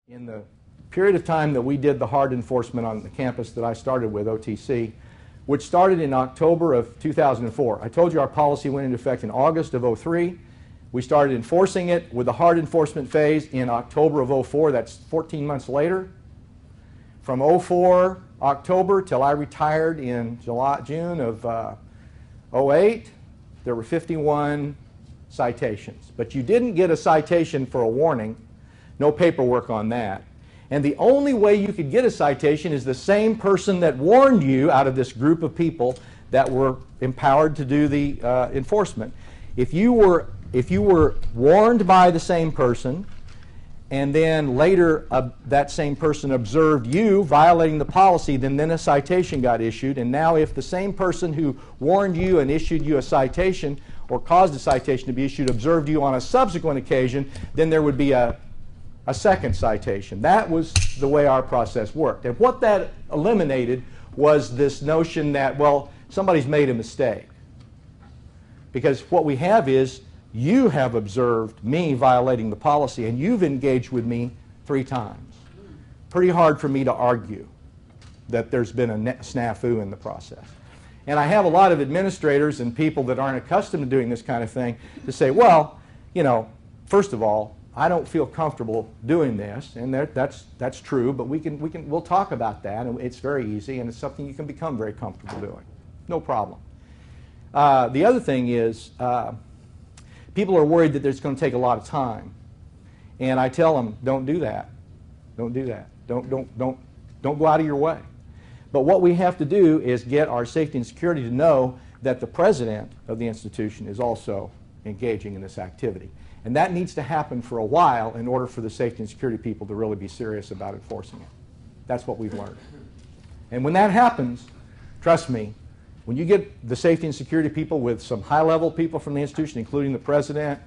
In the period of time that we did the hard enforcement on the campus that I started with, OTC, which started in October of 2004. I told you our policy went into effect in August of 03. We started enforcing it with the hard enforcement phase in October of 04. That's 14 months later. From 04 October till I retired in June of 08, there were 51 citations. But you didn't get a citation for a warning. No paperwork on that. And the only way you could get a citation is the same person that warned you out of this group of people that were empowered to do the enforcement. If you were warned by the same person, and then later that same person observed you violating the policy, then a citation got issued. And now if the same person who warned you and issued you a citation or caused a citation to be issued observed you on a subsequent occasion, then there would be a second citation. That was the way our process worked. And what that eliminated was this notion that, well, somebody's made a mistake. Because what we have is, you have observed me violating the policy, and you've engaged with me 3 times. Pretty hard for me to argue that there's been a snafu in the process. And I have a lot of administrators and people that aren't accustomed to doing this kind of thing to say, well, you know, first of all, I don't feel comfortable doing this, and that's true, but we'll talk about that, and it's very easy, and it's something you can become very comfortable doing. No problem. The other thing is, people are worried that it's going to take a lot of time, and I tell them, don't do that. Don't do that. Don't go out of your way. But what we have to do is get our safety and security to know that the president of the institution is also engaging in this activity. And that needs to happen for a while in order for the safety and security people to really be serious about enforcing it. That's what we've learned. And when that happens, trust me, when you get the safety and security people with some high-level people from the institution, including the president,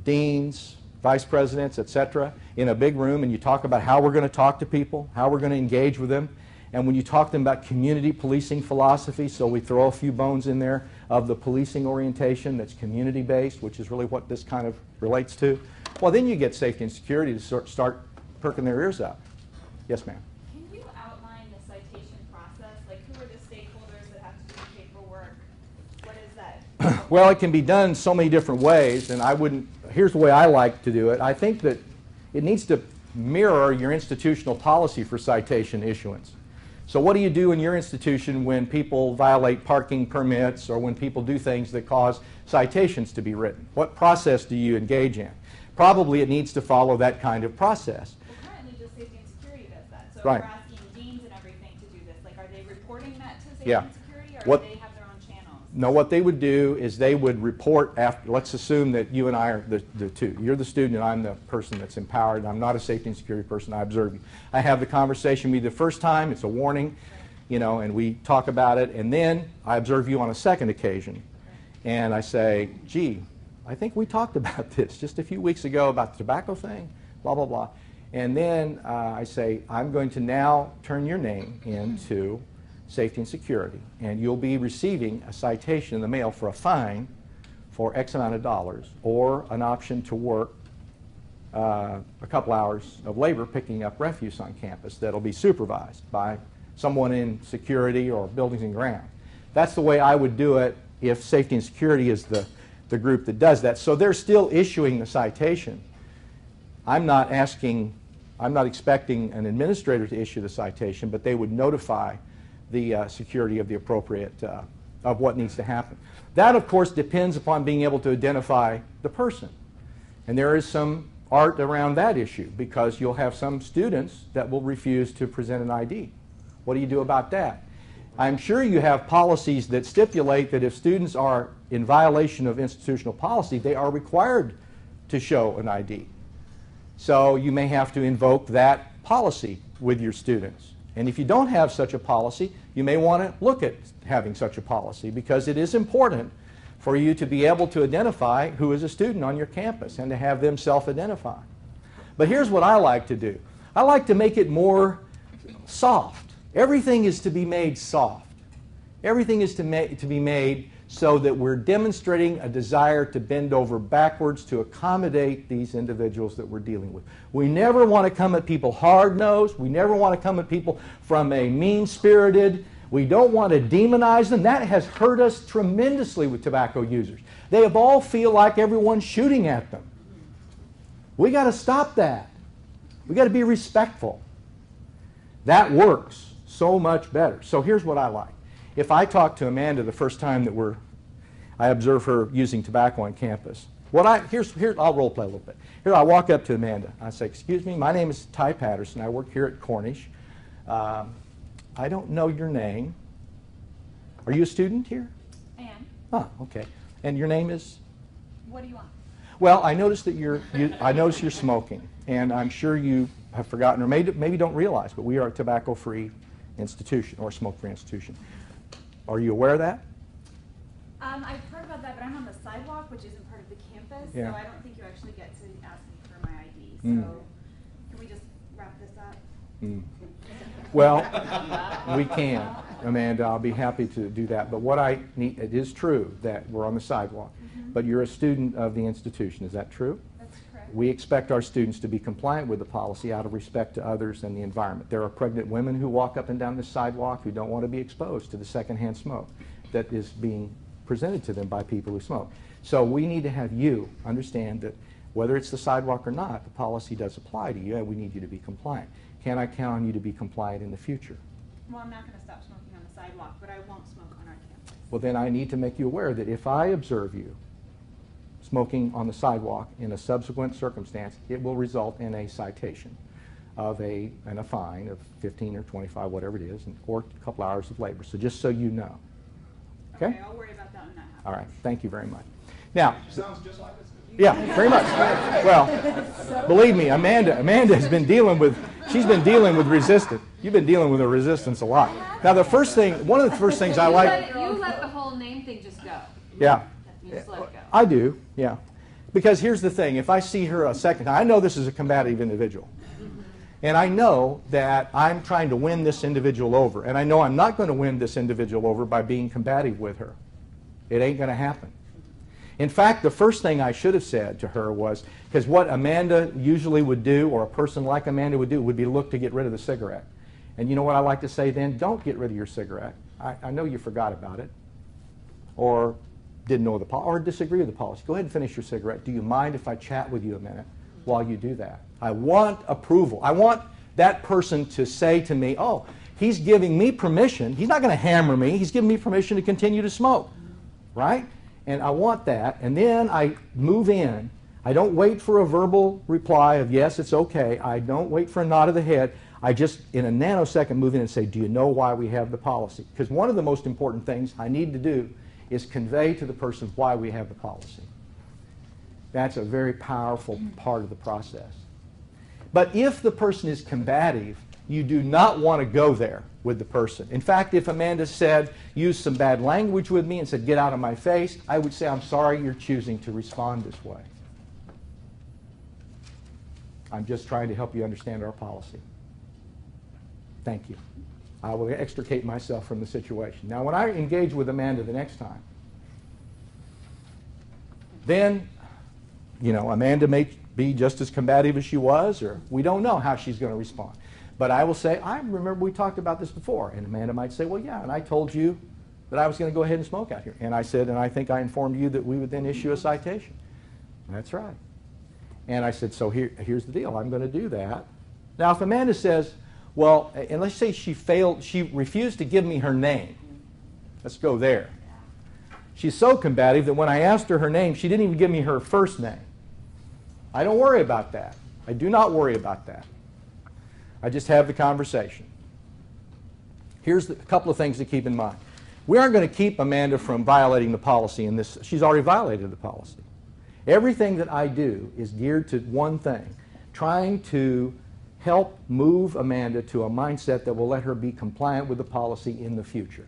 deans, vice presidents, etc., in a big room, and you talk about how we're going to talk to people, how we're going to engage with them, and when you talk to them about community policing philosophy, so we throw a few bones in there of the policing orientation that's community-based, which is really what this kind of relates to, well, then you get safety and security to start perking their ears up. Yes, ma'am. Can you outline the citation process? Like, who are the stakeholders that have to do the paperwork? What is that? Well, it can be done so many different ways, and here's the way I like to do it. I think that it needs to mirror your institutional policy for citation issuance. So what do you do in your institution when people violate parking permits or when people do things that cause citations to be written? What process do you engage in? Probably it needs to follow that kind of process. Well, currently just safety and security does that. So right. We're asking deans and everything to do this. Like, are they reporting that to safety Yeah. and security, or What, do they have their own channels? No, what they would do is they would report after, let's assume that you and I are the two. You're the student and I'm the person that's empowered. I'm not a safety and security person. I observe you. I have the conversation with you the first time. It's a warning, you know, and we talk about it. And then I observe you on a second occasion. And I say, gee, I think we talked about this just a few weeks ago about the tobacco thing, blah, blah, blah. And then I say, I'm going to now turn your name into safety and security, and you'll be receiving a citation in the mail for a fine for X amount of dollars, or an option to work a couple hours of labor picking up refuse on campus that'll be supervised by someone in security or buildings and ground. That's the way I would do it if safety and security is the group that does that. So they're still issuing the citation. I'm not expecting an administrator to issue the citation, but they would notify the security of the appropriate, of what needs to happen. That, of course, depends upon being able to identify the person. And there is some art around that issue, because you'll have some students that will refuse to present an ID. What do you do about that? I'm sure you have policies that stipulate that if students are in violation of institutional policy, they are required to show an ID. So you may have to invoke that policy with your students. And if you don't have such a policy, you may want to look at having such a policy, because it is important for you to be able to identify who is a student on your campus and to have them self-identify. But here's what I like to do. I like to make it more soft. Everything is to be made soft. Everything is to be made so that we're demonstrating a desire to bend over backwards to accommodate these individuals that we're dealing with. We never want to come at people hard-nosed. We never want to come at people from a mean-spirited. We don't want to demonize them. That has hurt us tremendously with tobacco users. They have all feel like everyone's shooting at them. We got to stop that. We got to be respectful. That works so much better. So here's what I like. If I talk to Amanda the first time that I observe her using tobacco on campus, I'll role play a little bit. Here, I walk up to Amanda. I say, "Excuse me, my name is Ty Patterson. I work here at Cornish. I don't know your name. Are you a student here?" I am. Ah, okay. And your name is? What do you want? Well, I noticed that I noticed you're smoking, and I'm sure you have forgotten, or maybe don't realize, but we are a tobacco-free institution or smoke-free institution. Are you aware of that? I've heard about that, but I'm on the sidewalk, which isn't part of the campus, Yeah. so I don't think you actually get to ask me for my ID. So can we just wrap this up? Well, we can, Amanda. I'll be happy to do that. But what I need, it is true that we're on the sidewalk, but you're a student of the institution. Is that true? That's correct. We expect our students to be compliant with the policy out of respect to others and the environment. There are pregnant women who walk up and down the sidewalk who don't want to be exposed to the secondhand smoke that is being presented to them by people who smoke. So we need to have you understand that whether it's the sidewalk or not, the policy does apply to you, and we need you to be compliant. Can I count on you to be compliant in the future? Well, I'm not going to stop smoking on the sidewalk, but I won't smoke on our campus. Well, then I need to make you aware that if I observe you smoking on the sidewalk in a subsequent circumstance, it will result in a citation and a fine of 15 or 25, whatever it is, or a couple hours of labor. So just so you know. Okay? I'll worry about that when that happens. All right. Thank you very much. Now, Sounds just like this. yeah, very much. Well, believe me, Amanda has been dealing with, she's been dealing with resistance. You've been dealing with the resistance a lot. Now, one of the first things I like. You let the whole name thing just go. Yeah. You just let it go. I do, yeah. Because here's the thing. If I see her a second time, I know this is a combative individual. And I know that I'm trying to win this individual over. And I know I'm not going to win this individual over by being combative with her. It ain't going to happen. In fact, the first thing I should have said to her was, because what Amanda usually would do, or a person like Amanda would do, would be look to get rid of the cigarette. And you know what I like to say then? Don't get rid of your cigarette. I know you forgot about it, or didn't know the policy, or disagree with the policy. Go ahead and finish your cigarette. Do you mind if I chat with you a minute while you do that? I want approval. I want that person to say to me, oh, he's giving me permission. He's not going to hammer me. He's giving me permission to continue to smoke, right? And I want that, and then I move in. I don't wait for a verbal reply of yes, it's okay. I don't wait for a nod of the head. I just, in a nanosecond, move in and say, do you know why we have the policy? Because one of the most important things I need to do is convey to the person why we have the policy. That's a very powerful part of the process. But if the person is combative, you do not want to go there with the person. In fact, if Amanda used some bad language with me and said, get out of my face, I would say, I'm sorry you're choosing to respond this way. I'm just trying to help you understand our policy. Thank you. I will extricate myself from the situation. Now, when I engage with Amanda the next time, then, Amanda may be just as combative as she was, or we don't know how she's going to respond. But I will say, I remember we talked about this before. And Amanda might say, well, yeah, and I told you that I was going to go ahead and smoke out here. And I said, and I think I informed you that we would then issue a citation. That's right. And I said, so here's the deal. I'm going to do that. Now, if Amanda says, well, and let's say she refused to give me her name. Let's go there. She's so combative that when I asked her name, she didn't even give me her first name. I don't worry about that. I do not worry about that. I just have the conversation. Here's a couple of things to keep in mind. We aren't going to keep Amanda from violating the policy in this. She's already violated the policy. Everything that I do is geared to one thing, trying to help move Amanda to a mindset that will let her be compliant with the policy in the future.